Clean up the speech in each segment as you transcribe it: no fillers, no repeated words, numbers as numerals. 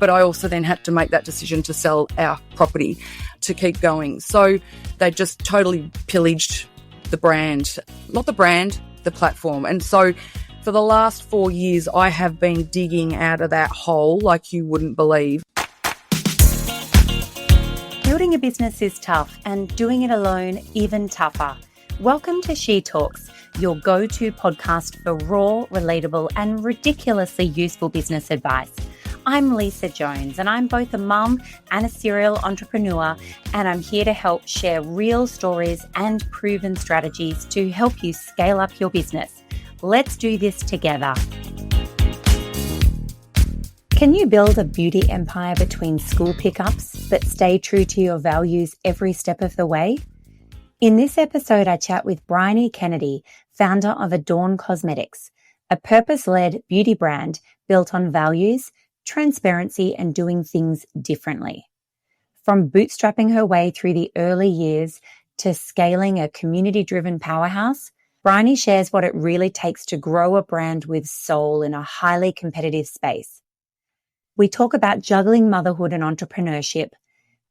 but I also then had to make that decision to sell our property to keep going. So they just totally pillaged the brand, not the brand, the platform. And so for the last 4 years, I have been digging out of that hole like you wouldn't believe. Building a business is tough and doing it alone even tougher. Welcome to She Talks, your go-to podcast for raw, relatable and ridiculously useful business advice. I'm Lisa Jones and I'm both a mum and a serial entrepreneur, and I'm here to help share real stories and proven strategies to help you scale up your business. Let's do this together. Can you build a beauty empire between school pickups but stay true to your values every step of the way? In this episode, I chat with Briony Kennedy, founder of Adorn Cosmetics, a purpose-led beauty brand built on values, transparency, and doing things differently. From bootstrapping her way through the early years to scaling a community-driven powerhouse, Briony shares what it really takes to grow a brand with soul in a highly competitive space. We talk about juggling motherhood and entrepreneurship,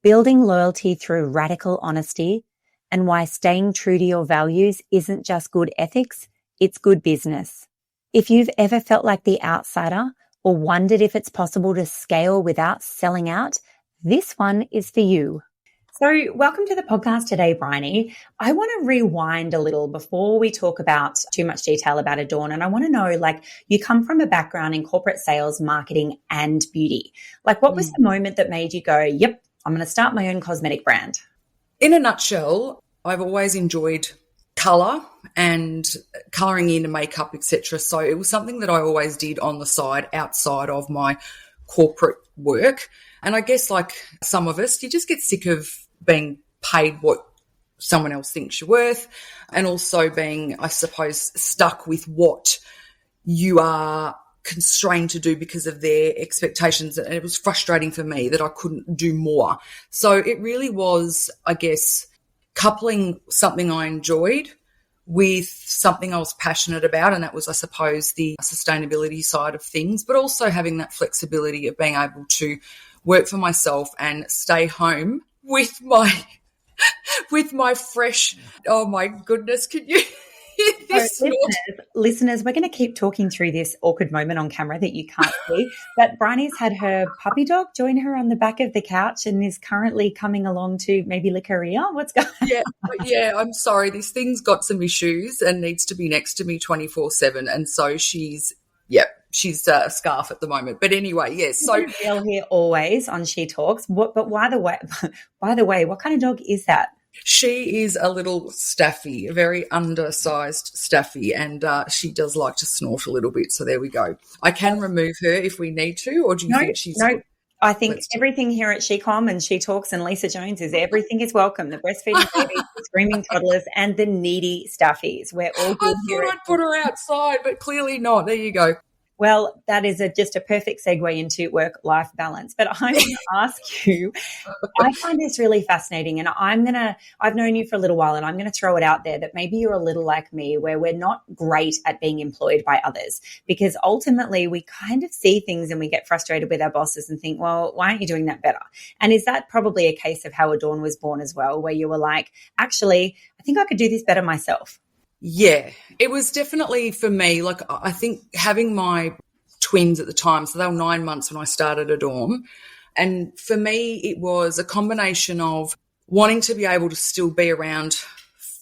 building loyalty through radical honesty, and why staying true to your values isn't just good ethics, it's good business. If you've ever felt like the outsider or wondered if it's possible to scale without selling out, this one is for you. So welcome to the podcast today, Briony. I want to rewind a little before we talk about too much detail about Adorn. And I want to know, you come from a background in corporate sales, marketing, and beauty. What was the moment that made you go, yep, I'm going to start my own cosmetic brand? In a nutshell, I've always enjoyed colour and colouring in and makeup, etc. So it was something that I always did on the side, outside of my corporate work. And I guess like some of us, you just get sick of being paid what someone else thinks you're worth, and also being, I suppose, stuck with what you are constrained to do because of their expectations. And it was frustrating for me that I couldn't do more. So it really was, I guess, coupling something I enjoyed with something I was passionate about, and that was, I suppose, the sustainability side of things, but also having that flexibility of being able to work for myself and stay home with my fresh, oh my goodness, can you hear this? So listeners, we're going to keep talking through this awkward moment on camera that you can't see, but Briony's had her puppy dog join her on the back of the couch and is currently coming along to maybe lick her ear. What's going on? Yeah, I'm sorry. This thing's got some issues and needs to be next to me 24/7, and so she's a scarf at the moment. But anyway, yes. So Bill here always on She Talks. But by the way, what kind of dog is that? She is a little staffy, a very undersized staffy, and she does like to snort a little bit. So there we go. I can remove her if we need to, or do you think she's... No, I think everything here at SheCom and She Talks and Lisa Jones is everything is welcome. The breastfeeding babies, the screaming toddlers, and the needy staffies. We're all good here. I thought I'd put her outside, but clearly not. There you go. Well, that is just a perfect segue into work-life balance. But I'm going to ask you, I find this really fascinating, and I've known you for a little while, and I'm going to throw it out there that maybe you're a little like me, where we're not great at being employed by others, because ultimately we kind of see things and we get frustrated with our bosses and think, well, why aren't you doing that better? And is that probably a case of how Adorn was born as well, where you were like, actually, I think I could do this better myself? Yeah, it was definitely for me. I think having my twins at the time, so they were 9 months when I started Adorn. And for me, it was a combination of wanting to be able to still be around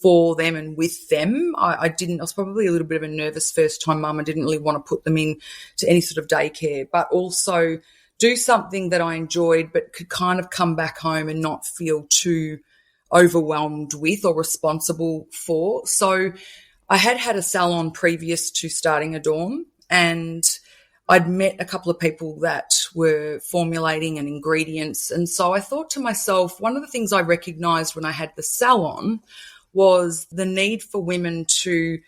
for them and with them. I was probably a little bit of a nervous first-time mum. I didn't really want to put them in to any sort of daycare, but also do something that I enjoyed but could kind of come back home and not feel too overwhelmed with or responsible for. So I had a salon previous to starting Adorn, and I'd met a couple of people that were formulating and ingredients. And so I thought to myself, one of the things I recognized when I had the salon was the need for women to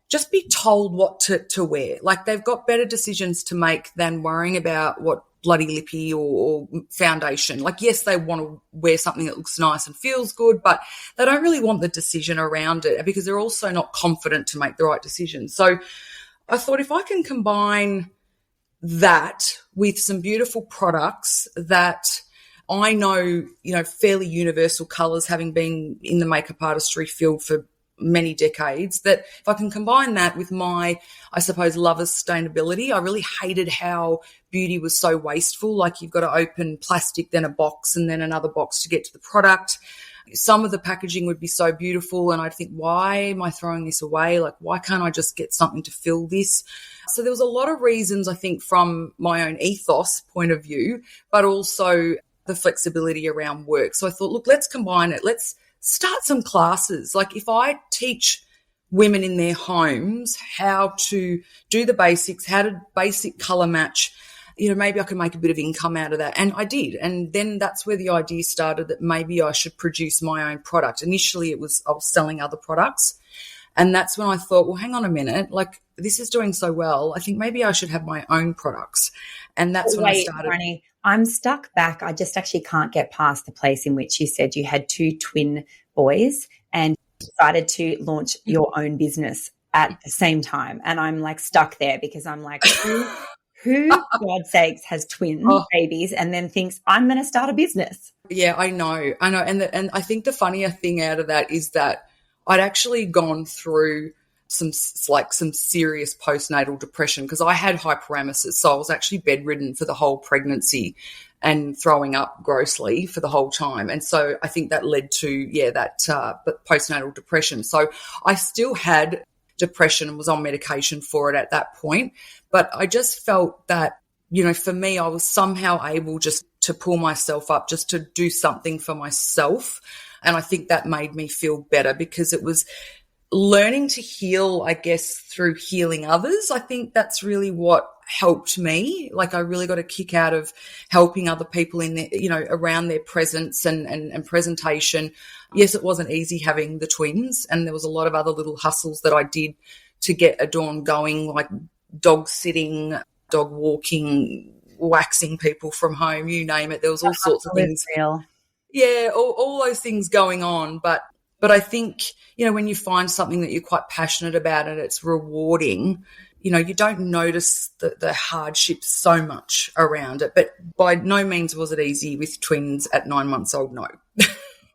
just be told what to wear. They've got better decisions to make than worrying about what bloody lippy or foundation. Yes, they want to wear something that looks nice and feels good, but they don't really want the decision around it because they're also not confident to make the right decision. So I thought if I can combine that with some beautiful products that I know, fairly universal colours, having been in the makeup artistry field for many decades, that if I can combine that with my, I suppose, love of sustainability. I really hated how beauty was so wasteful. Like, you've got to open plastic, then a box, and then another box to get to the product. Some of the packaging would be so beautiful, and I'd think, why am I throwing this away? Like, why can't I just get something to fill this? So there was a lot of reasons, I think, from my own ethos point of view, but also the flexibility around work. So I thought, look, let's combine it. Let's start some classes. Like, if I teach women in their homes how to do the basics, how to basic colour match, maybe I can make a bit of income out of that. And I did. And then that's where the idea started, that maybe I should produce my own product. Initially, I was selling other products. And that's when I thought, well, hang on a minute, like, this is doing so well. I think maybe I should have my own products. And that's when I started. Briony, I'm stuck back. I just actually can't get past the place in which you said you had two twin boys and decided to launch your own business at the same time. And I'm like stuck there, because I'm like, who for God's sakes, has twin babies and then thinks, I'm going to start a business? Yeah, I know. And I think the funnier thing out of that is that I'd actually gone through some serious postnatal depression, because I had hyperemesis. So I was actually bedridden for the whole pregnancy and throwing up grossly for the whole time. And so I think that led to, that postnatal depression. So I still had depression and was on medication for it at that point. But I just felt that, for me, I was somehow able just to pull myself up, just to do something for myself. And I think that made me feel better, because it was learning to heal, I guess, through healing others. I think that's really what helped me. Like, I really got a kick out of helping other people in their, around their presence and presentation. Yes, it wasn't easy having the twins, and there was a lot of other little hustles that I did to get Adorn going, like dog sitting, dog walking, waxing people from home, you name it. There was all sorts of things. Real. Yeah, all those things going on. But I think, when you find something that you're quite passionate about and it's rewarding, you don't notice the hardships so much around it. But by no means was it easy with twins at 9 months old, no.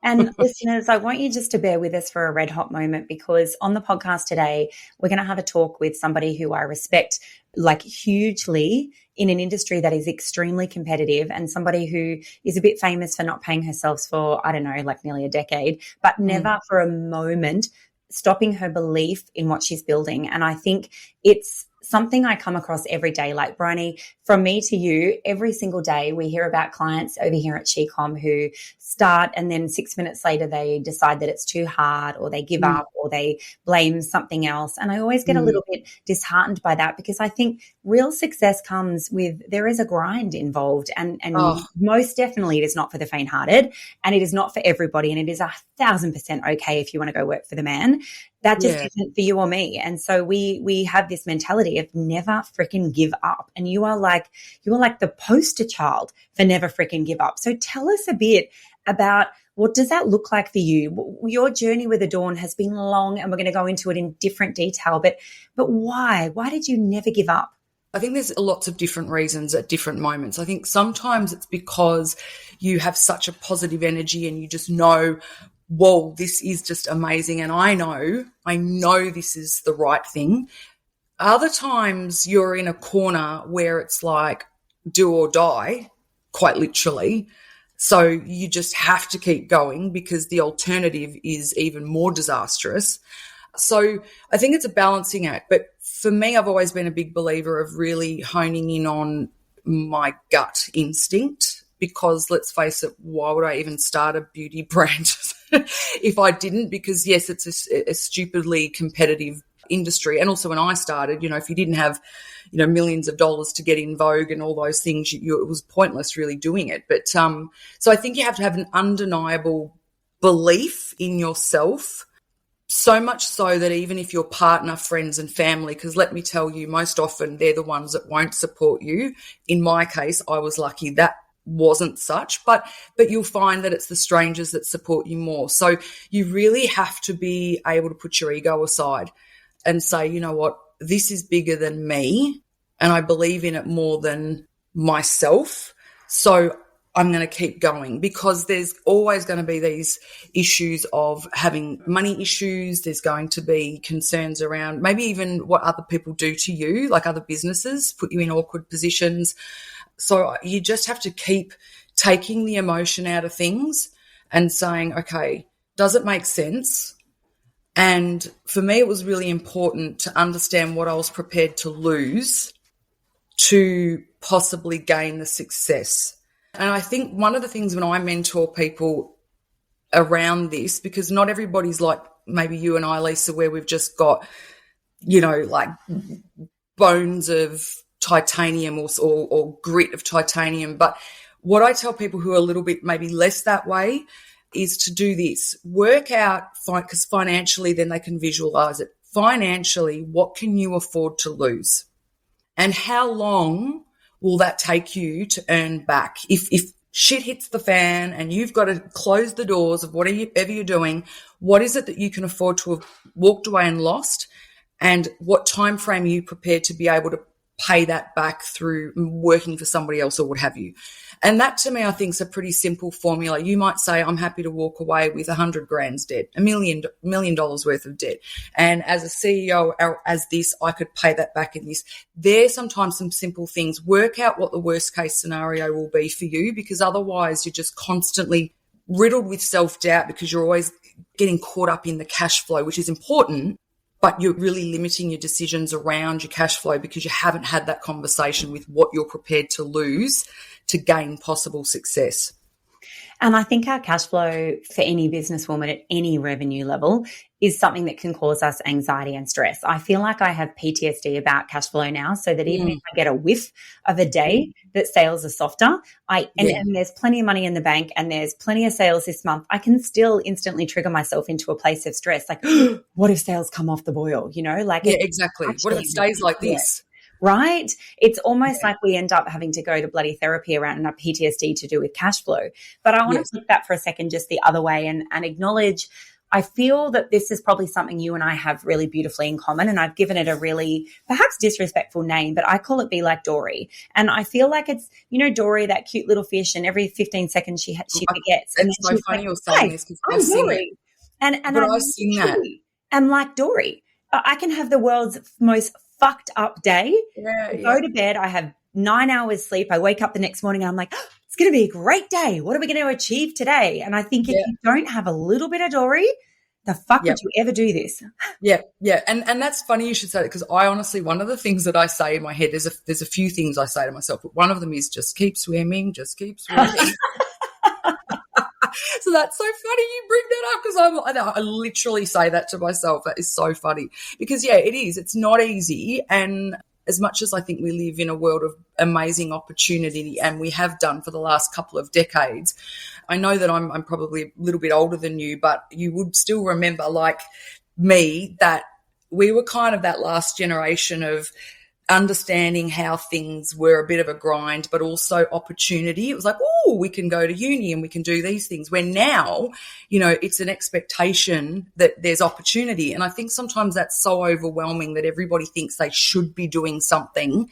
And listeners, I want you just to bear with us for a red hot moment, because on the podcast today, we're going to have a talk with somebody who I respect like hugely in an industry that is extremely competitive, and somebody who is a bit famous for not paying herself for, I don't know, like nearly a decade, but never for a moment stopping her belief in what she's building. And I think it's something I come across every day. Like, Briony, from me to you, every single day we hear about clients over here at SheCom who start, and then 6 minutes later they decide that it's too hard, or they give up, or they blame something else. And I always get a little bit disheartened by that, because I think real success comes with, there is a grind involved, and most definitely it is not for the faint-hearted, and it is not for everybody, and it is 1,000% okay if you want to go work for the man. That just isn't for you or me. And so we have this mentality of never freaking give up. And you are like the poster child for never freaking give up. So tell us a bit about, what does that look like for you? Your journey with Adorn has been long, and we're going to go into it in different detail, but why? Why did you never give up? I think there's lots of different reasons at different moments. I think sometimes it's because you have such a positive energy and you just know, whoa, this is just amazing, and I know this is the right thing. Other times you're in a corner where it's like do or die, quite literally. So you just have to keep going, because the alternative is even more disastrous. So I think it's a balancing act. But for me, I've always been a big believer of really honing in on my gut instinct, because let's face it, why would I even start a beauty brand if I didn't? Because yes, it's a stupidly competitive industry. And also when I started, if you didn't have, millions of dollars to get in Vogue and all those things, it was pointless really doing it. But so I think you have to have an undeniable belief in yourself, so much so that even if your partner, friends and family, because let me tell you, most often they're the ones that won't support you. In my case, I was lucky that wasn't such, but you'll find that it's the strangers that support you more. So you really have to be able to put your ego aside and say, you know what, this is bigger than me. and I believe in it more than myself. So I'm going to keep going, because there's always going to be these issues of having money issues. There's going to be concerns around maybe even what other people do to you, like other businesses put you in awkward positions. So you just have to keep taking the emotion out of things and saying, okay, does it make sense? And for me, it was really important to understand what I was prepared to lose to possibly gain the success. And I think one of the things when I mentor people around this, because not everybody's like maybe you and I, Lisa, where we've just got, like bones of titanium or grit of titanium. But what I tell people who are a little bit maybe less that way is to do this. Work out, because financially then they can visualize it. Financially, what can you afford to lose? And how long will that take you to earn back? If shit hits the fan and you've got to close the doors of whatever you're doing, what is it that you can afford to have walked away and lost? And what time frame are you prepared to be able to pay that back through working for somebody else or what have you? And that to me, I think, is a pretty simple formula. You might say, I'm happy to walk away with 100 grand's debt, $1 million worth of debt. And as a CEO, as this, I could pay that back in this. There's sometimes some simple things. Work out what the worst case scenario will be for you, because otherwise you're just constantly riddled with self-doubt because you're always getting caught up in the cash flow, which is important, but you're really limiting your decisions around your cash flow because you haven't had that conversation with what you're prepared to lose to gain possible success. And I think our cash flow for any businesswoman at any revenue level is something that can cause us anxiety and stress. I feel like I have PTSD about cash flow now, so that even if I get a whiff of a day that sales are softer, and there's plenty of money in the bank and there's plenty of sales this month, I can still instantly trigger myself into a place of stress. Like, what if sales come off the boil? Exactly. What if it stays like this? Right? It's almost like we end up having to go to bloody therapy around our PTSD to do with cash flow. But I want to flip that for a second just the other way and acknowledge, I feel that this is probably something you and I have really beautifully in common, and I've given it a really perhaps disrespectful name, but I call it Be Like Dory. And I feel like it's, Dory, that cute little fish, and every 15 seconds she forgets. It's so funny you're saying this because I've seen it. And I've seen that. I'm like Dory. I can have the world's most fucked up day. Go to bed. I have 9 hours sleep. I wake up the next morning and I'm like, it's going to be a great day. What are we going to achieve today? And I think if you don't have a little bit of Dory, the fuck would you ever do this? Yeah. And that's funny you should say that, because I honestly, one of the things that I say in my head, there's a few things I say to myself, but one of them is just keep swimming, just keep swimming. So that's so funny you bring that up, because I literally say that to myself. That is so funny because, it is. It's not easy. And as much as I think we live in a world of amazing opportunity, and we have done for the last couple of decades, I know that I'm probably a little bit older than you, but you would still remember, like me, that we were kind of that last generation of understanding how things were a bit of a grind, but also opportunity. It was like, oh, we can go to uni and we can do these things. Where now, it's an expectation that there's opportunity. And I think sometimes that's so overwhelming that everybody thinks they should be doing something.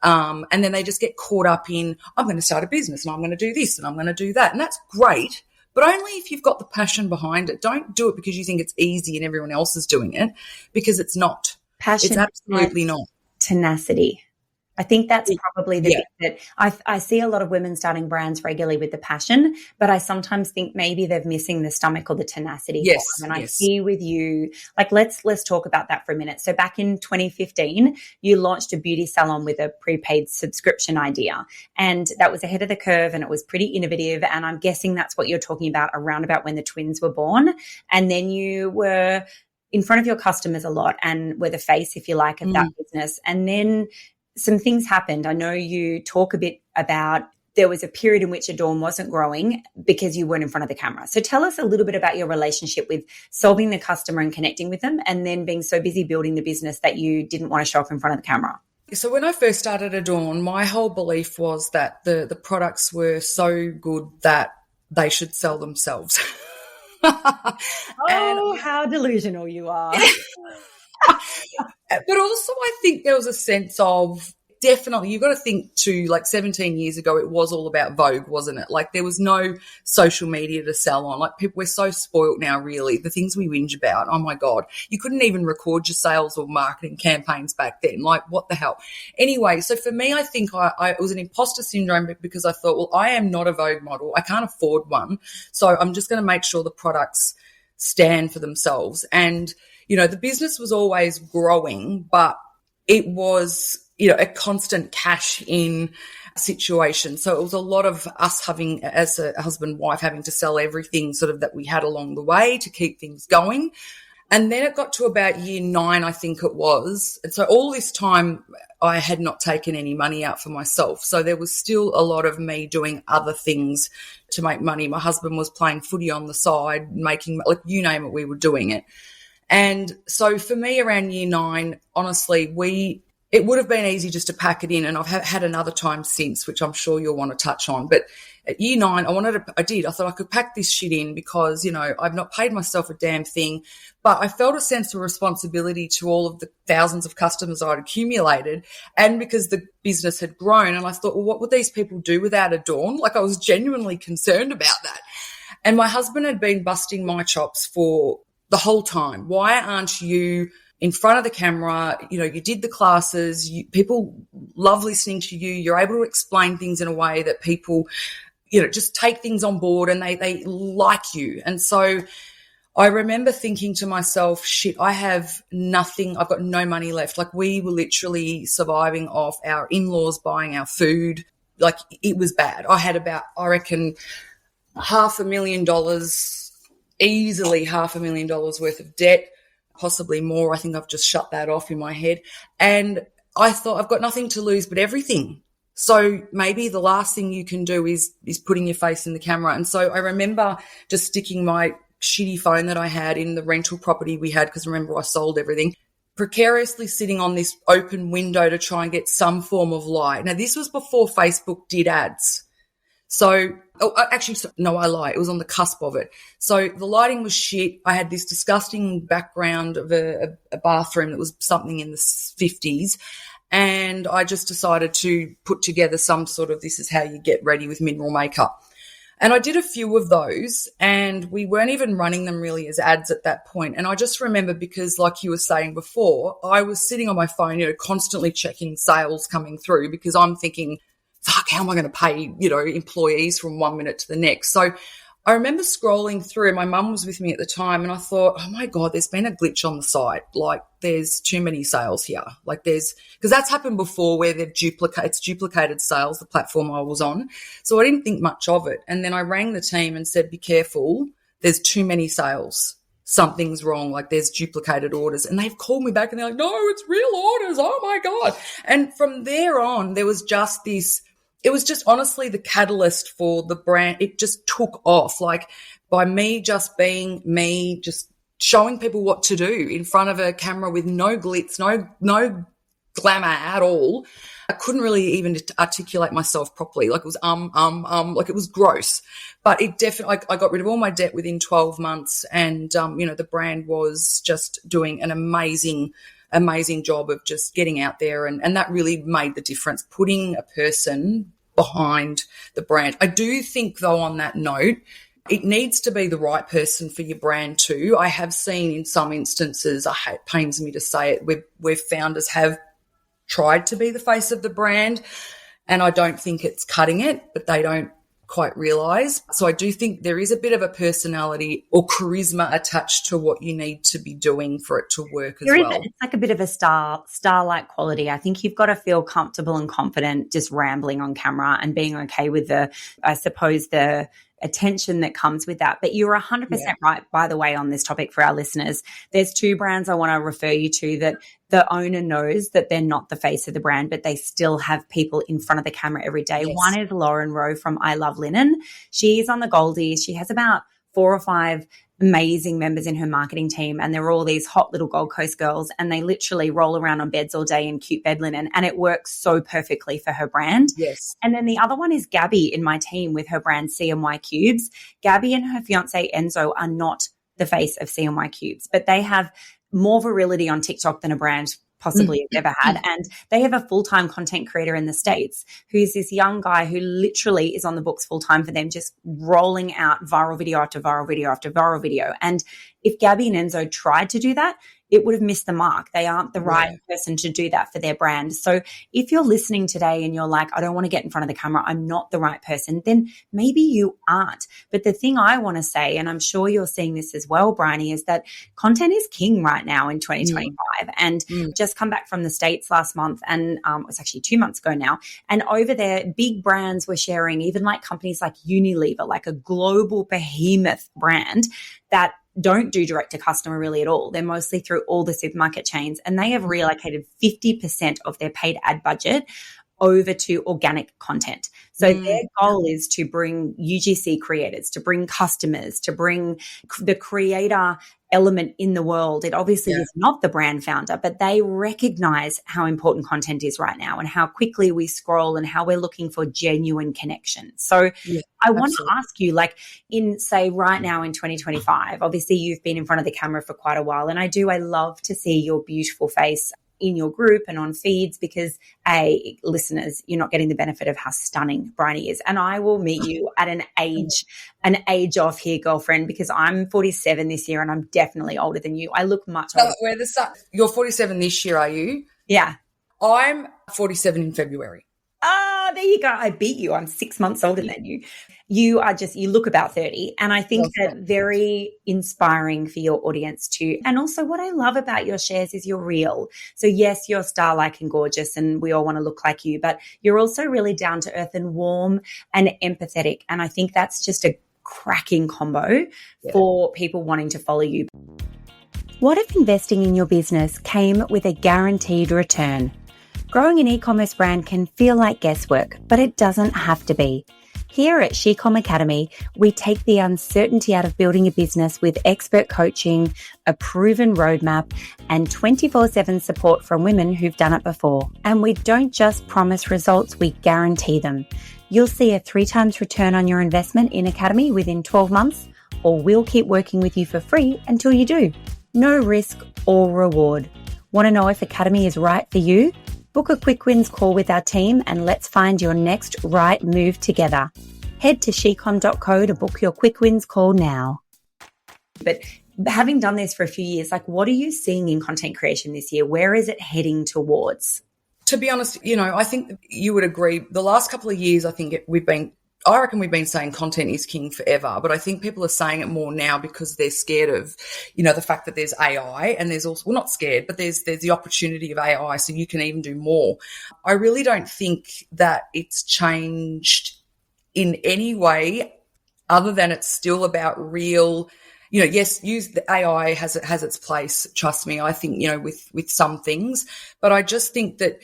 And then they just get caught up in, I'm going to start a business and I'm going to do this and I'm going to do that. And that's great, but only if you've got the passion behind it. Don't do it because you think it's easy and everyone else is doing it, because it's not. Passion. It's absolutely not. Tenacity. I think that's probably the bit that I see a lot of women starting brands regularly with the passion, but I sometimes think maybe they're missing the stomach or the tenacity. Yes. And I see with you, like, let's talk about that for a minute. So back in 2015, you launched a beauty salon with a prepaid subscription idea, and that was ahead of the curve and it was pretty innovative. And I'm guessing that's what you're talking about around about when the twins were born. And then you were in front of your customers a lot and were the face, if you like, of that business. And then some things happened. I know you talk a bit about there was a period in which Adorn wasn't growing because you weren't in front of the camera. So tell us a little bit about your relationship with solving the customer and connecting with them, and then being so busy building the business that you didn't want to show up in front of the camera. So when I first started Adorn, my whole belief was that the products were so good that they should sell themselves. How delusional you are. But also I think there was a sense of definitely, you've got to think to like 17 years ago, it was all about Vogue, wasn't it? Like there was no social media to sell on. Like people, we're so spoilt now, really. The things we whinge about, oh my God, you couldn't even record your sales or marketing campaigns back then. Like what the hell? Anyway, so for me, I think it was an imposter syndrome because I thought, well, I am not a Vogue model. I can't afford one. So I'm just going to make sure the products stand for themselves. And, you know, the business was always growing, but it was, you know, a constant cash in situation. So it was a lot of us having, as a husband and wife, having to sell everything sort of that we had along the way to keep things going. And then it got to about year 9, I think it was. And so all this time I had not taken any money out for myself. So there was still a lot of me doing other things to make money. My husband was playing footy on the side, making, like, you name it, we were doing it. And so for me around year 9, honestly, it would have been easy just to pack it in, and I've had another time since, which I'm sure you'll want to touch on. But at year 9, I thought I could pack this shit in because, you know, I've not paid myself a damn thing, but I felt a sense of responsibility to all of the thousands of customers I'd accumulated, and because the business had grown. And I thought, well, what would these people do without Adorn? Like, I was genuinely concerned about that. And my husband had been busting my chops for the whole time. Why aren't you in front of the camera? You know, you did the classes, people love listening to you. You're able to explain things in a way that people, you know, just take things on board and they like you. And so I remember thinking to myself, shit, I have nothing. I've got no money left. Like, we were literally surviving off our in-laws buying our food. Like, it was bad. I had about, I reckon, $500,000, easily $500,000 worth of debt, possibly more. I think I've just shut that off in my head. And I thought, I've got nothing to lose but everything. So maybe the last thing you can do is putting your face in the camera. And so I remember just sticking my shitty phone that I had in the rental property we had, because remember, I sold everything, precariously sitting on this open window to try and get some form of light. Now, this was before Facebook did ads. So, no, I lie. It was on the cusp of it. So the lighting was shit. I had this disgusting background of a bathroom that was something in the 50s. And I just decided to put together some sort of, this is how you get ready with mineral makeup. And I did a few of those, and we weren't even running them really as ads at that point. And I just remember, because like you were saying before, I was sitting on my phone, you know, constantly checking sales coming through, because I'm thinking, fuck, how am I going to pay, you know, employees from one minute to the next? So I remember scrolling through, and my mum was with me at the time, and I thought, oh my God, there's been a glitch on the site. Like, there's too many sales here. Like, because that's happened before where it's duplicated sales, the platform I was on. So I didn't think much of it. And then I rang the team and said, be careful, there's too many sales. Something's wrong. Like, there's duplicated orders. And they've called me back and they're like, no, it's real orders. Oh my God. And from there on, there was just this, it was just honestly the catalyst for the brand. It just took off, like, by me just being me, just showing people what to do in front of a camera with no glitz, no glamour at all. I couldn't really even articulate myself properly. Like, it was like, it was gross. But it definitely, I got rid of all my debt within 12 months, and you know, the brand was just doing an amazing job of just getting out there, and that really made the difference, putting a person behind the brand. I do think, though, on that note, it needs to be the right person for your brand too. I have seen in some instances, it pains me to say it, where founders have tried to be the face of the brand, and I don't think it's cutting it, but they don't quite realise. So I do think there is a bit of a personality or charisma attached to what you need to be doing for it to work as well. It's like a bit of a star-like quality. I think you've got to feel comfortable and confident just rambling on camera and being okay with the attention that comes with that. But you're 100% right, by the way, on this topic for our listeners. There's 2 brands I want to refer you to that the owner knows that they're not the face of the brand, but they still have people in front of the camera every day. Yes. One is Lauren Rowe from I Love Linen. She's on the Goldies. She has about 4 or 5 amazing members in her marketing team, and they're all these hot little Gold Coast girls, and they literally roll around on beds all day in cute bed linen, and it works so perfectly for her brand. Yes. And then the other one is Gabby in my team with her brand CMY Cubes. Gabby and her fiance Enzo are not the face of CMY Cubes, but they have more virility on TikTok than a brand possibly have ever had. And they have a full-time content creator in the States who's this young guy who literally is on the books full-time for them, just rolling out viral video after viral video after viral video. And if Gabby and Enzo tried to do that, it would have missed the mark. They aren't the right person to do that for their brand. So if you're listening today and you're like, I don't want to get in front of the camera, I'm not the right person, then maybe you aren't. But the thing I want to say, and I'm sure you're seeing this as well, Briony, is that content is king right now in 2025. And just come back from the States last month, and it was actually 2 months ago now. And over there, big brands were sharing, even like companies like Unilever, like a global behemoth brand that don't do direct to customer really at all. They're mostly through all the supermarket chains, and they have reallocated 50% of their paid ad budget over to organic content. So their goal is to bring UGC creators, to bring customers, to bring the creator element in the world. It obviously is not the brand founder, but they recognize how important content is right now and how quickly we scroll and how we're looking for genuine connection. So I want to ask you, like, in, say, right now in 2025, obviously you've been in front of the camera for quite a while, and I love to see your beautiful face in your group and on feeds because, listeners, you're not getting the benefit of how stunning Briony is. And I will meet you at an age off here, girlfriend, because I'm 47 this year and I'm definitely older than you. I look much older. You're 47 this year, are you? Yeah. I'm 47 in February. Ah, there you go. I beat you. I'm 6 months older than you. You look about 30. And I think that very inspiring for your audience too. And also what I love about your shares is you're real. So yes, you're star-like and gorgeous and we all want to look like you, but you're also really down to earth and warm and empathetic. And I think that's just a cracking combo for people wanting to follow you. What if investing in your business came with a guaranteed return? Growing an e-commerce brand can feel like guesswork, but it doesn't have to be. Here at She-Com Academy, we take the uncertainty out of building a business with expert coaching, a proven roadmap, and 24/7 support from women who've done it before. And we don't just promise results, we guarantee them. You'll see a 3 times return on your investment in Academy within 12 months, or we'll keep working with you for free until you do. No risk or reward. Want to know if Academy is right for you? Book a quick wins call with our team and let's find your next right move together. Head to shecom.co to book your quick wins call now. But having done this for a few years, like, what are you seeing in content creation this year? Where is it heading towards? To be honest, I think you would agree. The last couple of years, I reckon we've been saying content is king forever, but I think people are saying it more now because they're scared of, the fact that there's AI, and there's also, well, not scared, but there's the opportunity of AI, so you can even do more. I really don't think that it's changed in any way other than it's still about real, yes, use the AI has its place. Trust me. I think, with some things, but I just think that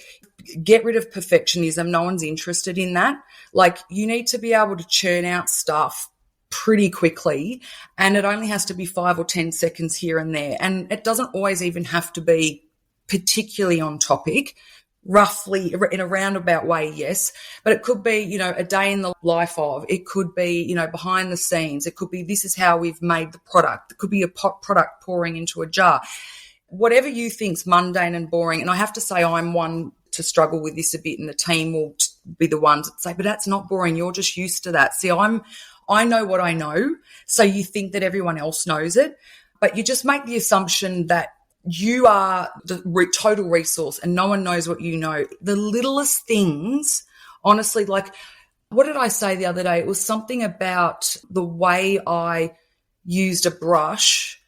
get rid of perfectionism. No one's interested in that. Like, you need to be able to churn out stuff pretty quickly, and it only has to be 5 or 10 seconds here and there. And it doesn't always even have to be particularly on topic, roughly in a roundabout way, yes. But it could be, a day in the life of, it could be, behind the scenes. It could be, this is how we've made the product. It could be a product pouring into a jar. Whatever you think's mundane and boring. And I have to say, I'm one to struggle with this a bit, and the team will be the ones that say, but that's not boring. You're just used to that. See, I know what I know. So you think that everyone else knows it, but you just make the assumption that you are the total resource and no one knows what you know. The littlest things, honestly, like, what did I say the other day? It was something about the way I used a brush.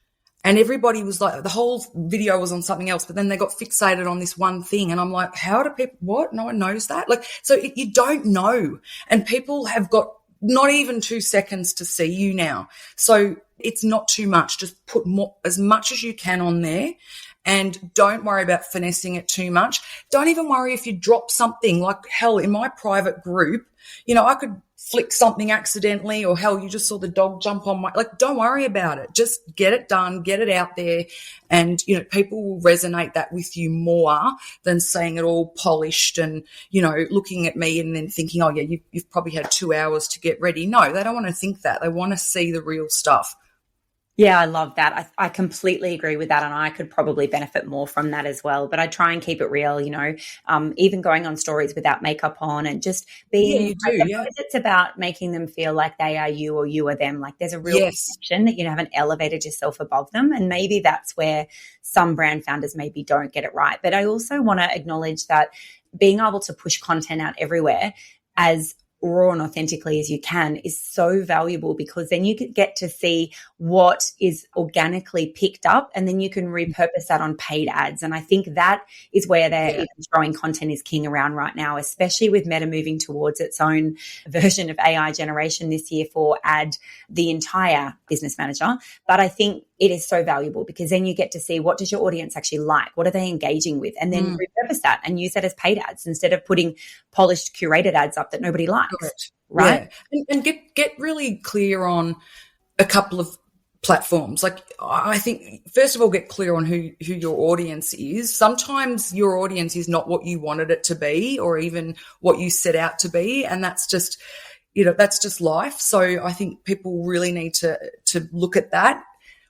And everybody was like, the whole video was on something else, but then they got fixated on this one thing. And I'm like, how do people, what? No one knows that? Like, so you don't know. And people have got not even 2 seconds to see you now. So it's not too much. Just put as much as you can on there, and don't worry about finessing it too much. Don't even worry if you drop something. Like, hell, in my private group, I could flick something accidentally, or hell, you just saw the dog jump on don't worry about it. Just get it done, get it out there. And, people will resonate that with you more than seeing it all polished and, looking at me and then thinking, oh yeah, you've probably had 2 hours to get ready. No, they don't want to think that. They want to see the real stuff. Yeah, I love that. I completely agree with that. And I could probably benefit more from that as well. But I try and keep it real, even going on stories without makeup on and just Yeah, being, you I do. Yeah. suppose it's about making them feel like they are you or you are them. Like there's a real Yes. connection that you haven't elevated yourself above them. And maybe that's where some brand founders maybe don't get it right. But I also want to acknowledge that being able to push content out everywhere as raw and authentically as you can is so valuable, because then you get to see what is organically picked up and then you can repurpose that on paid ads. And I think that is where even throwing content is king around right now, especially with Meta moving towards its own version of AI generation this year for the entire business manager. But I think it is so valuable because then you get to see what does your audience actually like? What are they engaging with? And then repurpose that and use that as paid ads instead of putting polished, curated ads up that nobody likes. Correct. Right? Yeah. And get really clear on a couple of platforms. Like I think, first of all, get clear on who your audience is. Sometimes your audience is not what you wanted it to be or even what you set out to be. And that's just, that's just life. So I think people really need to look at that.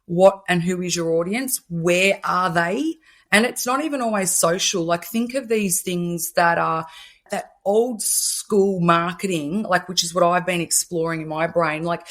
What and who is your audience? Where are they? And it's not even always social. Like think of these things that are that old school marketing, like which is what I've been exploring in my brain. Like,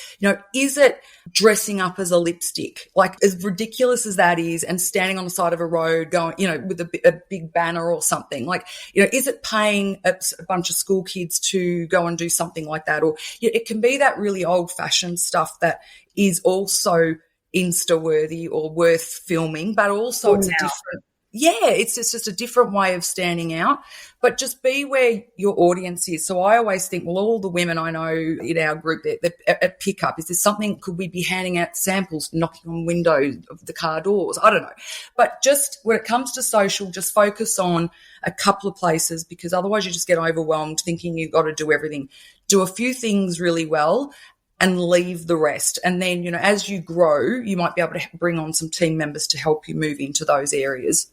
is it dressing up as a lipstick? Like as ridiculous as that is, and standing on the side of a road going, with a big banner or something. Like, is it paying a bunch of school kids to go and do something like that? Or it can be that really old fashioned stuff that is also Insta worthy or worth filming, but also it's a different, it's just a different way of standing out. But just be where your audience is. So I always think, well, all the women I know in our group at pickup, is there something, could we be handing out samples, knocking on windows of the car doors? I don't know. But just when it comes to social, just focus on a couple of places, because otherwise you just get overwhelmed thinking you've got to do everything. Do a few things really well and leave the rest. And then, as you grow, you might be able to bring on some team members to help you move into those areas.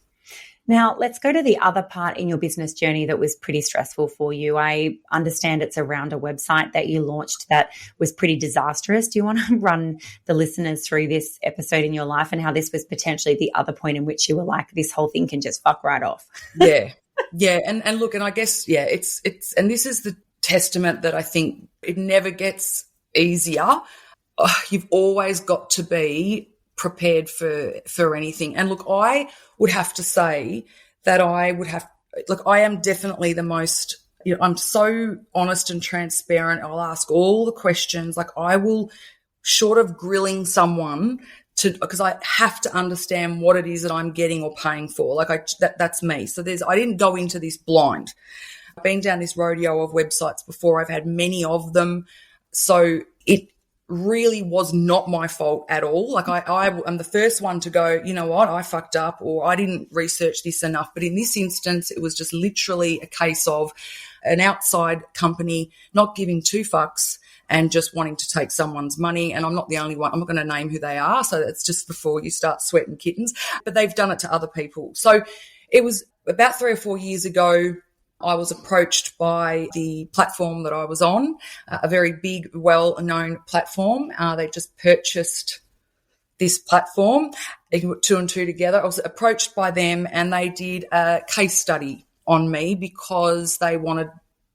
Now, let's go to the other part in your business journey that was pretty stressful for you. I understand it's around a website that you launched that was pretty disastrous. Do you want to run the listeners through this episode in your life and how this was potentially the other point in which you were like, this whole thing can just fuck right off? Yeah. And look, and I guess, it's, and this is the testament that I think it never gets easier. You've always got to be prepared for anything. And look, I would have to say that I am definitely the most, I'm so honest and transparent. I'll ask all the questions. Like I will, short of grilling someone, because I have to understand what it is that I'm getting or paying for. Like that's me. So I didn't go into this blind. I've been down this rodeo of websites before. I've had many of them. So it really was not my fault at all. Like I am the first one to go, you know what, I fucked up, or I didn't research this enough. But in this instance, it was just literally a case of an outside company not giving two fucks and just wanting to take someone's money. And I'm not the only one. I'm not going to name who they are. So it's just before you start sweating kittens. But they've done it to other people. So it was about 3 or 4 years ago. I was approached by the platform that I was on, a very big, well-known platform. They just purchased this platform. They put two and two together. I was approached by them and they did a case study on me because they wanted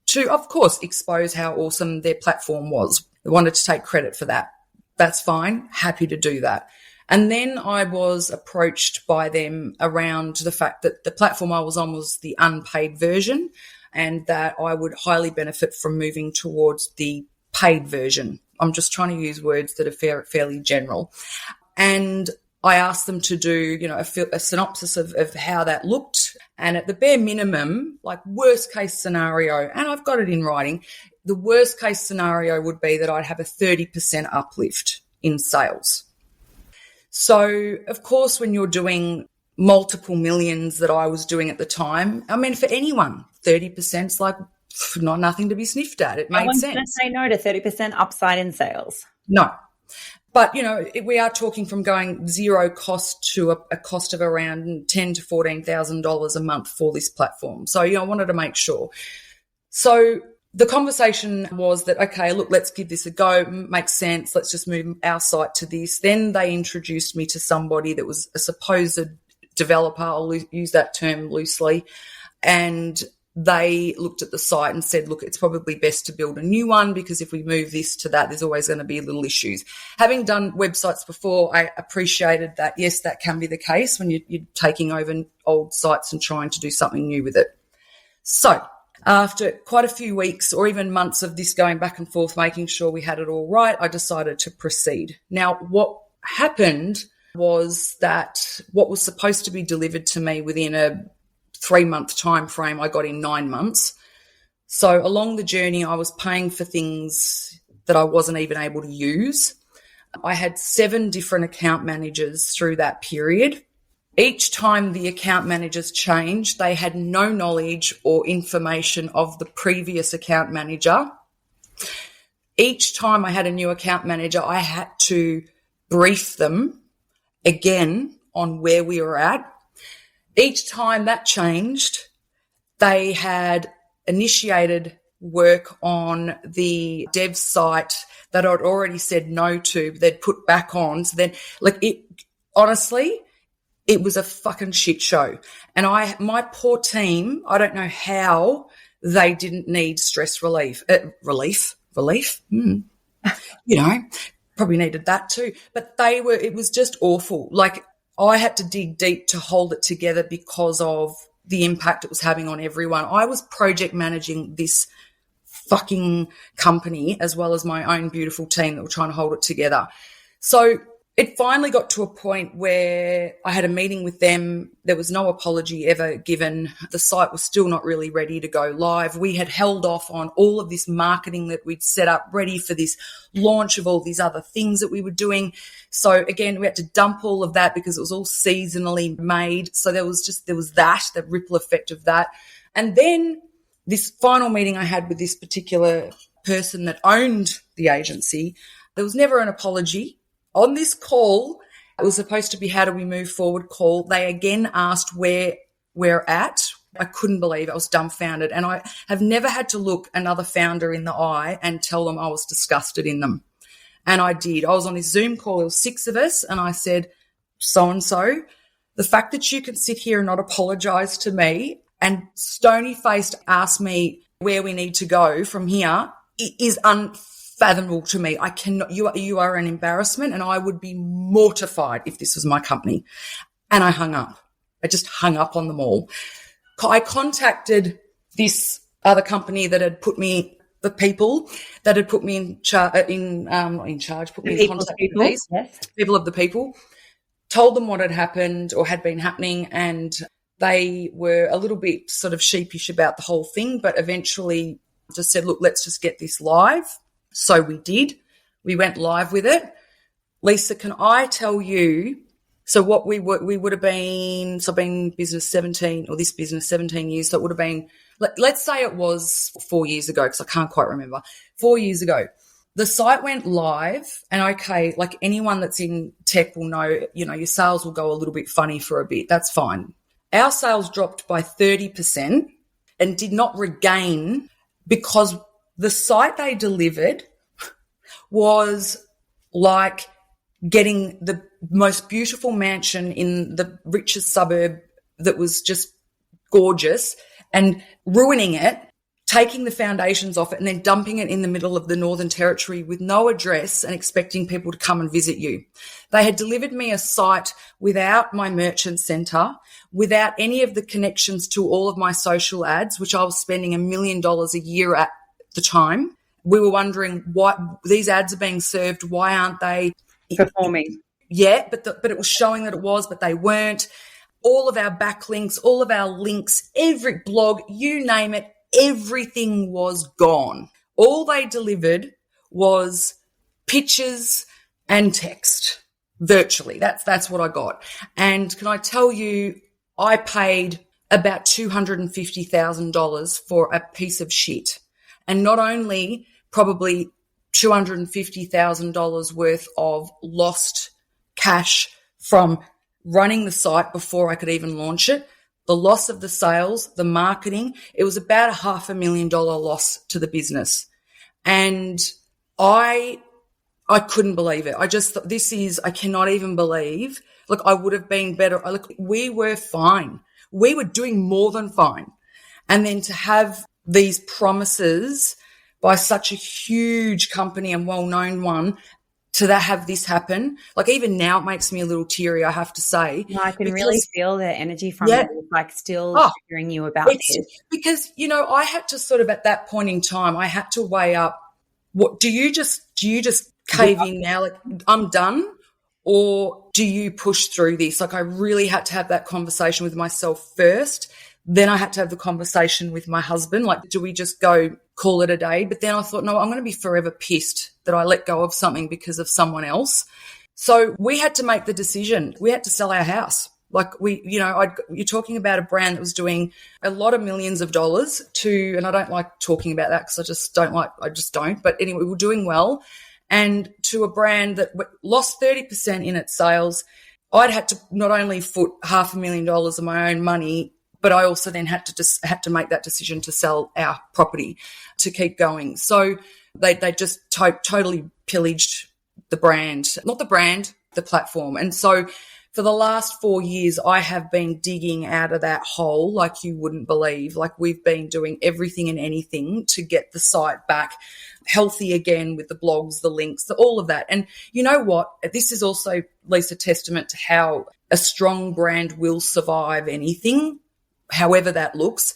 to, of course, expose how awesome their platform was. They wanted to take credit for that. That's fine. Happy to do that. And then I was approached by them around the fact that the platform I was on was the unpaid version and that I would highly benefit from moving towards the paid version. I'm just trying to use words that are fairly general. And I asked them to do, a synopsis of how that looked. And at the bare minimum, like worst case scenario, and I've got it in writing, the worst case scenario would be that I'd have a 30% uplift in sales. So, of course, when you're doing multiple millions that I was doing at the time, I mean, for anyone, 30% is like nothing to be sniffed at. It made sense. No one's going to say no to 30% upside in sales. No. But, we are talking from going zero cost to a cost of around $10,000 to $14,000 a month for this platform. So, I wanted to make sure. So the conversation was that, okay, look, let's give this a go. Makes sense. Let's just move our site to this. Then they introduced me to somebody that was a supposed developer. I'll use that term loosely. And they looked at the site and said, look, it's probably best to build a new one because if we move this to that, there's always going to be little issues. Having done websites before, I appreciated that, yes, that can be the case when you're taking over old sites and trying to do something new with it. So after quite a few weeks or even months of this going back and forth, making sure we had it all right, I decided to proceed. Now, what happened was that what was supposed to be delivered to me within a 3-month time frame, I got in 9 months. So along the journey, I was paying for things that I wasn't even able to use. I had 7 different account managers through that period. Each time the account managers changed, they had no knowledge or information of the previous account manager. Each time I had a new account manager, I had to brief them again on where we were at. Each time that changed, they had initiated work on the dev site that I'd already said no to, they'd put back on. So then, honestly, it was a fucking shit show. And my poor team, I don't know how they didn't need stress relief. Relief? You know, probably needed that too. But it was just awful. I had to dig deep to hold it together because of the impact it was having on everyone. I was project managing this fucking company as well as my own beautiful team that were trying to hold it together. So it finally got to a point where I had a meeting with them. There was no apology ever given. The site was still not really ready to go live. We had held off on all of this marketing that we'd set up ready for this launch of all these other things that we were doing. So again, we had to dump all of that because it was all seasonally made. So there was the ripple effect of that. And then this final meeting I had with this particular person that owned the agency, there was never an apology. On this call, it was supposed to be how do we move forward call. They again asked where we're at. I couldn't believe it. I was dumbfounded. And I have never had to look another founder in the eye and tell them I was disgusted in them. And I did. I was on this Zoom call. There was 6 of us. And I said, so-and-so, the fact that you can sit here and not apologize to me and stony-faced ask me where we need to go from here is unfathomable to me. I cannot. You are an embarrassment, and I would be mortified if this was my company. And I hung up. I just hung up on them all. I contacted this other company that had put me, the people that had put me in charge, put me in contact with these people of the people, told them what had happened or had been happening, and they were a little bit sort of sheepish about the whole thing, but eventually just said, look, let's just get this live. So we did. We went live with it. Lisa, can I tell you, so what we would have been, so I've been business 17 years, so it would have been, let's say it was 4 years ago because I can't quite remember, 4 years ago. The site went live, and okay, like anyone that's in tech will know, you know, your sales will go a little bit funny for a bit. That's fine. Our sales dropped by 30% and did not regain because the site they delivered was like getting the most beautiful mansion in the richest suburb that was just gorgeous and ruining it, taking the foundations off it and then dumping it in the middle of the Northern Territory with no address and expecting people to come and visit you. They had delivered me a site without my merchant centre, without any of the connections to all of my social ads, which I was spending $1 million a year at the time. We were wondering why these ads are being served. Why aren't they performing? Yeah, but it was showing that it was, but they weren't. All of our backlinks, all of our links, every blog, you name it, everything was gone. All they delivered was pictures and text, virtually. That's what I got. And can I tell you, I paid about $250,000 for a piece of shit. And not only probably $250,000 worth of lost cash from running the site before I could even launch it, the loss of the sales, the marketing, it was about $500,000 loss to the business. And I couldn't believe it. I just thought, I cannot even believe. Look, I would have been better. Look, we were fine. We were doing more than fine. And then to have these promises by such a huge company and well-known one, to have this happen, like even now it makes me a little teary, I have to say. No, I can really feel the energy from it, like still hearing you about this. Because, I had to sort of at that point in time, I had to weigh up, what do you just cave in now, like I'm done, or do you push through this? Like I really had to have that conversation with myself first. Then I had to have the conversation with my husband, like, do we just go call it a day? But then I thought, no, I'm going to be forever pissed that I let go of something because of someone else. So we had to make the decision. We had to sell our house. Like you're talking about a brand that was doing a lot of millions of dollars and I don't like talking about that because I just don't. But anyway, we're doing well. And to a brand that lost 30% in its sales, I'd had to not only foot $500,000 of my own money, but I also then had to make that decision to sell our property to keep going. So they just totally pillaged the brand, not the brand, the platform. And so for the last 4 years, I have been digging out of that hole like you wouldn't believe. Like we've been doing everything and anything to get the site back healthy again with the blogs, the links, all of that. And you know what? This is also, Lisa, testament to how a strong brand will survive anything, however that looks.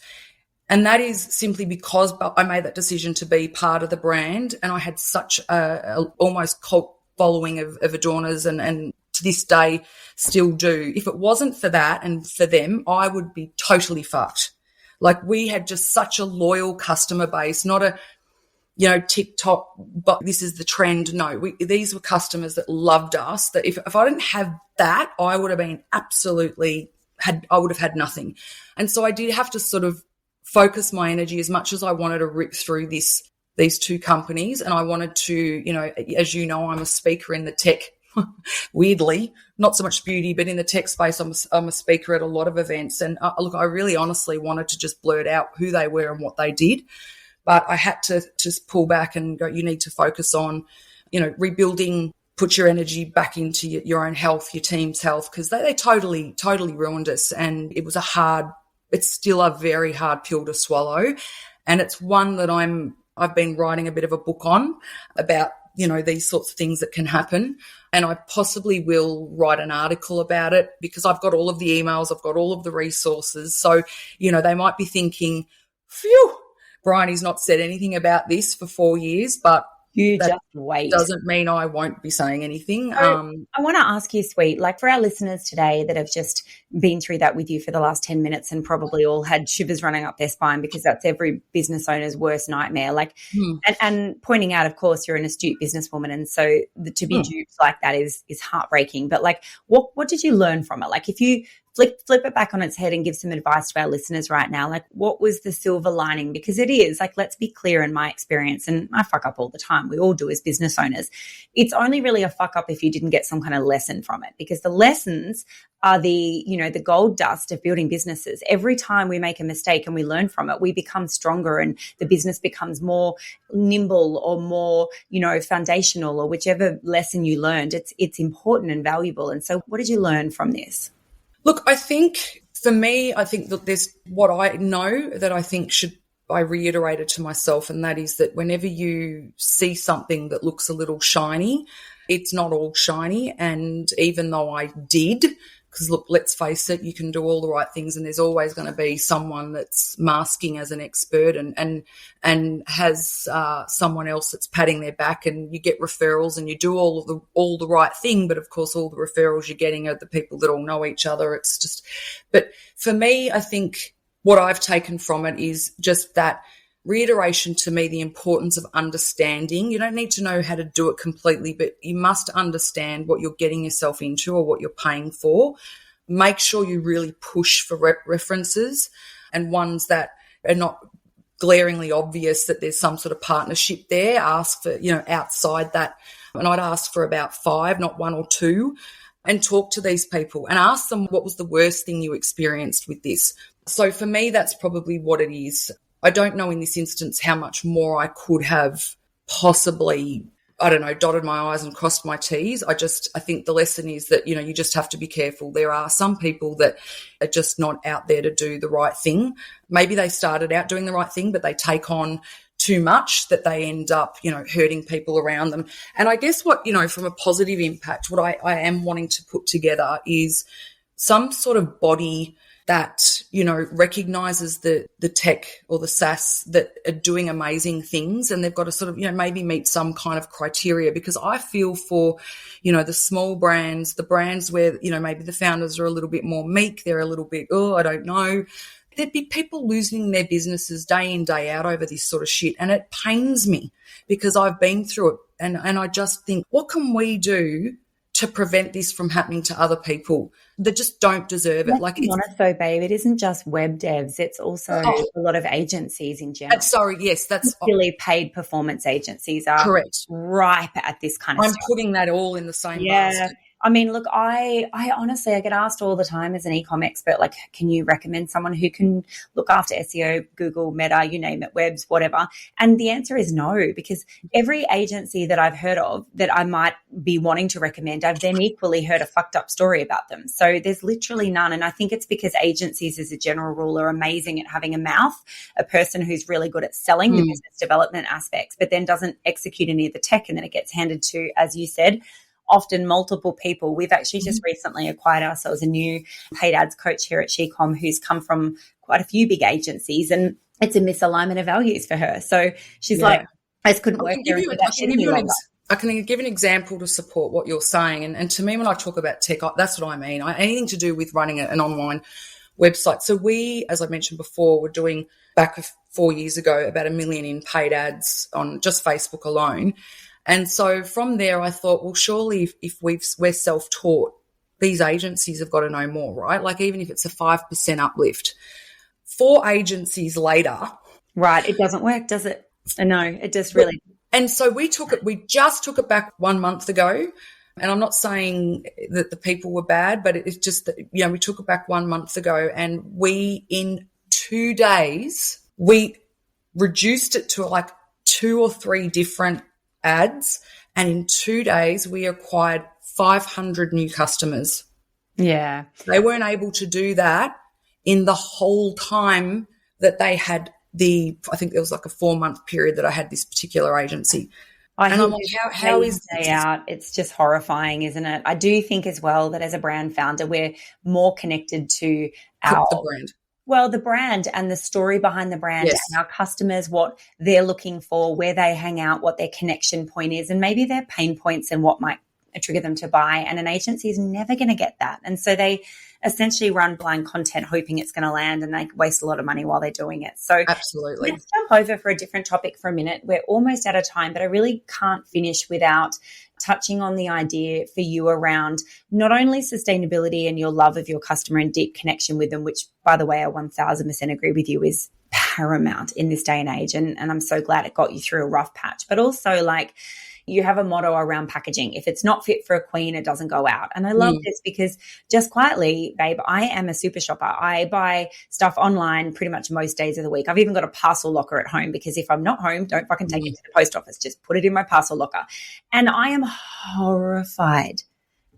And that is simply because I made that decision to be part of the brand, and I had such a almost cult following of Adorners and to this day still do. If it wasn't for that and for them, I would be totally fucked. Like we had just such a loyal customer base, not a, TikTok, but this is the trend. No, these were customers that loved us, that if I didn't have that, I would have been I would have had nothing. And so I did have to sort of focus my energy as much as I wanted to rip through these two companies. And I wanted to, as you know, I'm a speaker in the tech, weirdly, not so much beauty, but in the tech space, I'm a speaker at a lot of events. And look, I really honestly wanted to just blurt out who they were and what they did. But I had to just pull back and go, you need to focus on, rebuilding, put your energy back into your own health, your team's health, because they totally, totally ruined us. And it was it's still a very hard pill to swallow. And it's one that I've been writing a bit of a book on about, these sorts of things that can happen. And I possibly will write an article about it because I've got all of the emails, I've got all of the resources. So, they might be thinking, phew, Briony's not said anything about this for 4 years, but you just wait. Doesn't mean I won't be saying anything. So, I want to ask you, Sweet, like for our listeners today that have just been through that with you for the last 10 minutes and probably all had shivers running up their spine because that's every business owner's worst nightmare. Like, and pointing out, of course, you're an astute businesswoman, and so to be duped like that is heartbreaking. But like, what did you learn from it? Like, if you flip it back on its head and give some advice to our listeners right now, like what was the silver lining? Because it is, like, let's be clear, in my experience, and I fuck up all the time, we all do as business owners, it's only really a fuck up if you didn't get some kind of lesson from it, because the lessons are the gold dust of building businesses. Every time we make a mistake and we learn from it, we become stronger and the business becomes more nimble or more, foundational, or whichever lesson you learned, it's important and valuable. And so what did you learn from this? Look, I think for me, that there's what I know that I think I reiterated to myself, and that is that whenever you see something that looks a little shiny, it's not all shiny. And even though I did, because look, let's face it, you can do all the right things and there's always going to be someone that's masking as an expert and has someone else that's patting their back, and you get referrals and you do all the right thing. But of course, all the referrals you're getting are the people that all know each other. But for me, I think what I've taken from it is just that reiteration to me, the importance of understanding. You don't need to know how to do it completely, but you must understand what you're getting yourself into or what you're paying for. Make sure you really push for references and ones that are not glaringly obvious that there's some sort of partnership there. Ask for, outside that. And I'd ask for about 5, not 1 or 2. and talk to these people and ask them what was the worst thing you experienced with this. So for me, that's probably what it is. I don't know in this instance how much more I could have possibly, I don't know, dotted my I's and crossed my T's. I think the lesson is that, you just have to be careful. There are some people that are just not out there to do the right thing. Maybe they started out doing the right thing, but they take on too much that they end up, hurting people around them. And I guess what, from a positive impact, what I am wanting to put together is some sort of body that, recognizes the tech or the SaaS that are doing amazing things, and they've got to sort of, maybe meet some kind of criteria, because I feel for, the small brands, the brands where, maybe the founders are a little bit more meek, they're a little bit, I don't know. There'd be people losing their businesses day in, day out over this sort of shit. And it pains me because I've been through it. And I just think, what can we do to prevent this from happening to other people that just don't deserve it? Let's be honest though, babe, it isn't just web devs. It's also a lot of agencies in general. That's really paid performance agencies are correct. Ripe at this kind of stuff. I'm putting that all in the same basket. I mean, look, I honestly, I get asked all the time as an e-com expert, like, can you recommend someone who can look after SEO, Google, Meta, you name it, webs, whatever? And the answer is no, because every agency that I've heard of that I might be wanting to recommend, I've then equally heard a fucked up story about them. So there's literally none. And I think it's because agencies as a general rule are amazing at having a mouth, a person who's really good at selling the business development aspects, but then doesn't execute any of the tech. And then it gets handed to, as you said, often multiple people. We've actually just recently acquired ourselves a new paid ads coach here at SheCom who's come from quite a few big agencies, and it's a misalignment of values for her. So she's like, I just couldn't work there into that shit any longer. I can give an example to support what you're saying. And to me, when I talk about tech, that's what I mean. Anything to do with running an online website. So we, as I mentioned before, were doing back 4 years ago about $1 million in paid ads on just Facebook alone. And so from there, I thought, well, surely if we're self-taught, these agencies have got to know more, right? Like even if it's a 5% uplift. 4 agencies later. Right. It doesn't work, does it? No, it just really. And so we just took it back 1 month ago. And I'm not saying that the people were bad, but it's just that, we took it back 1 month ago, and we, in 2 days, we reduced it to like 2 or 3 different ads, and in 2 days we acquired 500 new customers. Yeah. They weren't able to do that in the whole time that they had I think there was like a 4-month period that I had this particular agency. And I'm like, how is this? Out? It's just horrifying, isn't it? I do think as well that as a brand founder, we're more connected to the brand. Well, the brand and the story behind the brand and our customers, what they're looking for, where they hang out, what their connection point is, and maybe their pain points and what might trigger them to buy. And an agency is never going to get that. And so they essentially run blind content hoping it's going to land, and they waste a lot of money while they're doing it. So absolutely. Let's jump over for a different topic for a minute. We're almost out of time, but I really can't finish without touching on the idea for you around not only sustainability and your love of your customer and deep connection with them, which, by the way, I 1000% agree with you is paramount in this day and age. And I'm so glad it got you through a rough patch, but also like you have a motto around packaging. If it's not fit for a queen, it doesn't go out. And I love this because just quietly, babe, I am a super shopper. I buy stuff online pretty much most days of the week. I've even got a parcel locker at home because if I'm not home, don't fucking take it to the post office. Just put it in my parcel locker. And I am horrified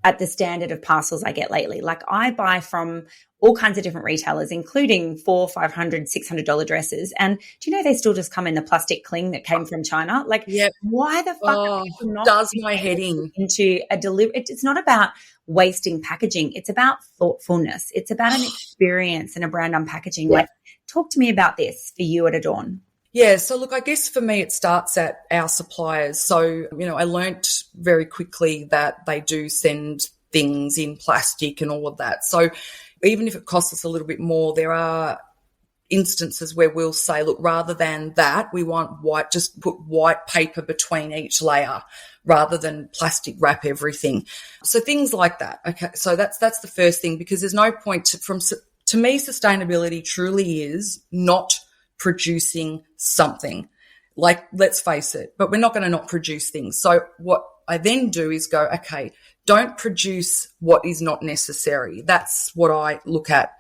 at the standard of parcels I get lately. Like I buy from all kinds of different retailers, including $400, $500, $600 dresses. And do you know they still just come in the plastic cling that came from China? Like, why the fuck does my head in into a delivery? It's not about wasting packaging. It's about thoughtfulness. It's about an experience and a brand on packaging. Like, talk to me about this for you at Adorn. Yeah, so look, I guess for me it starts at our suppliers. So, I learnt very quickly that they do send things in plastic and all of that. So even if it costs us a little bit more, there are instances where we'll say, look, rather than that, we want white, just put white paper between each layer rather than plastic wrap everything. So things like that. Okay, so that's the first thing, because there's no point to me, sustainability truly is not producing something. Like, let's face it, but we're not going to not produce things. So what I then do is go, okay, don't produce what is not necessary. That's what I look at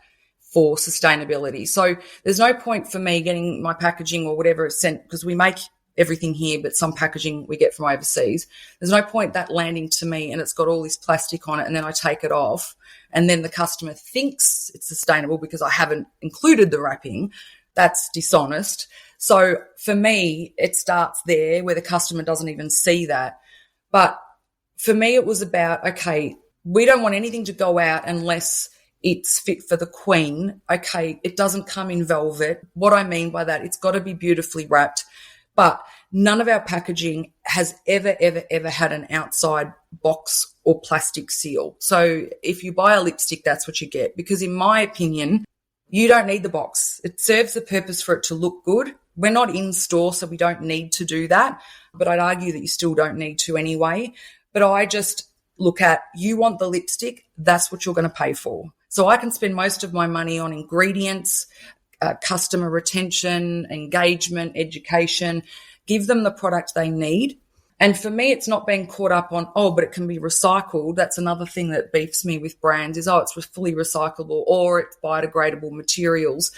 for sustainability. So there's no point for me getting my packaging or whatever sent, because we make everything here, but some packaging we get from overseas. There's no point that landing to me and it's got all this plastic on it and then I take it off and then the customer thinks it's sustainable because I haven't included the wrapping. That's dishonest. So for me, it starts there where the customer doesn't even see that. But for me, it was about, okay, we don't want anything to go out unless it's fit for the queen. Okay, it doesn't come in velvet. What I mean by that, it's got to be beautifully wrapped. But none of our packaging has ever had an outside box or plastic seal. So if you buy a lipstick, that's what you get. Because in my opinion, you don't need the box. It serves the purpose for it to look good. We're not in store, so we don't need to do that. But I'd argue that you still don't need to anyway. But I just look at, you want the lipstick, that's what you're going to pay for. So I can spend most of my money on ingredients, customer retention, engagement, education, give them the product they need. And for me, it's not being caught up on, oh, but it can be recycled. That's another thing that beefs me with brands is, oh, it's fully recyclable or it's biodegradable materials.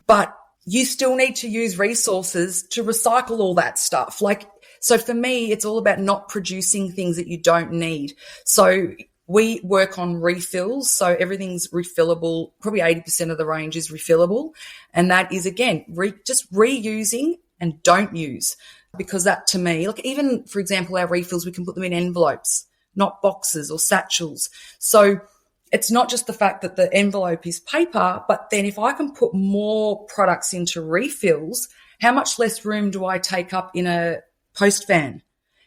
But you still need to use resources to recycle all that stuff. So for me, it's all about not producing things that you don't need. So we work on refills, so everything's refillable. Probably 80% of the range is refillable. And that is, again, just reusing and don't use. Because that, to me, even, for example, our refills, we can put them in envelopes, not boxes or satchels. So it's not just the fact that the envelope is paper, but then if I can put more products into refills, how much less room do I take up in a post van?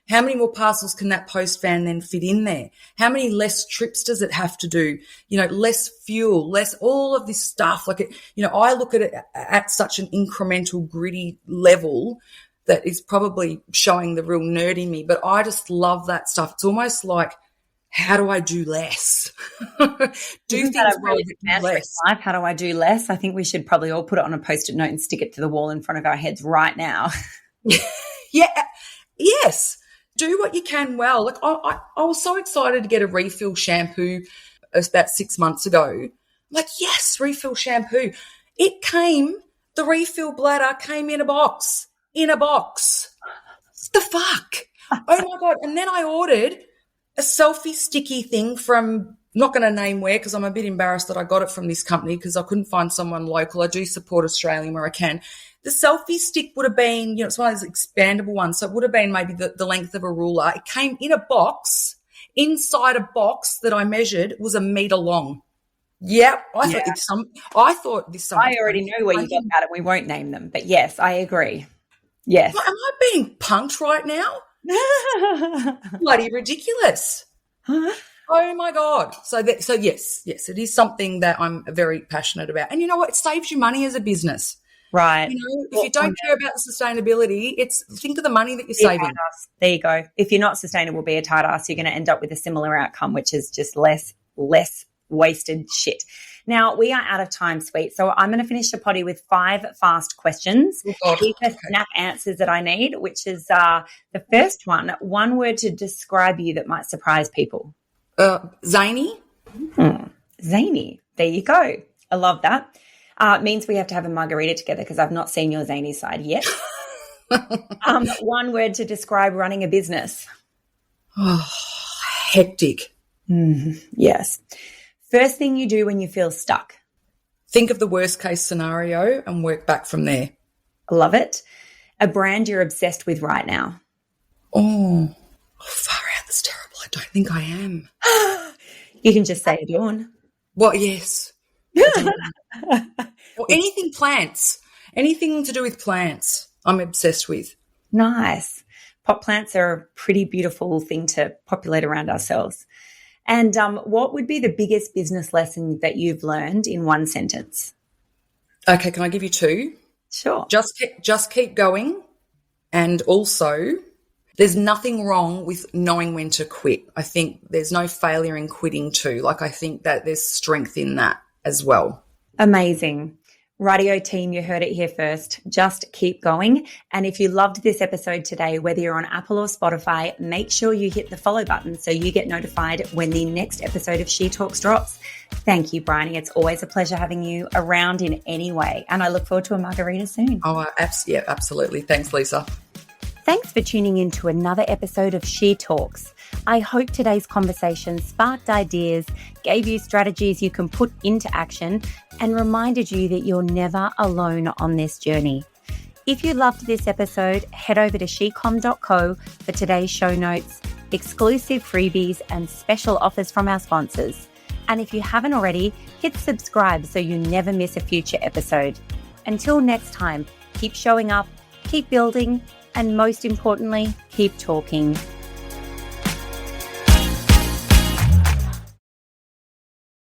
How many more parcels can that post van then fit in there? How many less trips does it have to do? Less fuel, less all of this stuff. I look at it at such an incremental, gritty level that is probably showing the real nerd in me, but I just love that stuff. It's almost like, how do I do less? Isn't that a really less. Life? How do I do less? I think we should probably all put it on a Post-it note and stick it to the wall in front of our heads right now. Yeah. Yes. Do what you can well. I was so excited to get a refill shampoo about 6 months ago. Yes, refill shampoo. The refill bladder came in a box. What the fuck? Oh, my God. And then I ordered a selfie sticky thing from, not going to name where because I'm a bit embarrassed that I got it from this company because I couldn't find someone local. I do support Australian where I can. The selfie stick would have been, it's one of those expandable ones, so it would have been maybe the length of a ruler. It came in a box. Inside a box that I measured was 1 metre long. Yeah, I thought this. I already know where you got that, and we won't name them. But yes, I agree. Yes. Am I being punked right now? Bloody ridiculous. Oh my God. So yes, it is something that I'm very passionate about. And you know what? It saves you money as a business. Right. If you don't care about the sustainability, think of the money that you're saving. There you go. If you're not sustainable, be a tight ass. You're going to end up with a similar outcome, which is just less wasted shit. Now, we are out of time, sweet. So I'm going to finish the potty with 5 fast questions. These are snap answers that I need, which is the first one word to describe you that might surprise people. Zany. Zany. There you go. I love that. It means we have to have a margarita together because I've not seen your zany side yet. One word to describe running a business. Oh, hectic. Yes. First thing you do when you feel stuck. Think of the worst case scenario and work back from there. I love it. A brand you're obsessed with right now. Oh, far out. That's terrible. I don't think I am. You can just say Adorn. Well, yes. Or anything plants. Anything to do with plants I'm obsessed with. Nice. Pot plants are a pretty beautiful thing to populate around ourselves. And what would be the biggest business lesson that you've learned in one sentence? Okay, can I give you 2? Sure. Just keep going. And also, there's nothing wrong with knowing when to quit. I think there's no failure in quitting too. I think that there's strength in that as well. Amazing. Radio team, you heard it here first. Just keep going. And if you loved this episode today, whether you're on Apple or Spotify, make sure you hit the follow button so you get notified when the next episode of She Talks drops. Thank you, Briony. It's always a pleasure having you around in any way. And I look forward to a margarita soon. Oh, yeah, absolutely. Thanks, Lisa. Thanks for tuning in to another episode of She Talks. I hope today's conversation sparked ideas, gave you strategies you can put into action, and reminded you that you're never alone on this journey. If you loved this episode, head over to shecom.co for today's show notes, exclusive freebies, and special offers from our sponsors. And if you haven't already, hit subscribe so you never miss a future episode. Until next time, keep showing up, keep building, and most importantly, keep talking.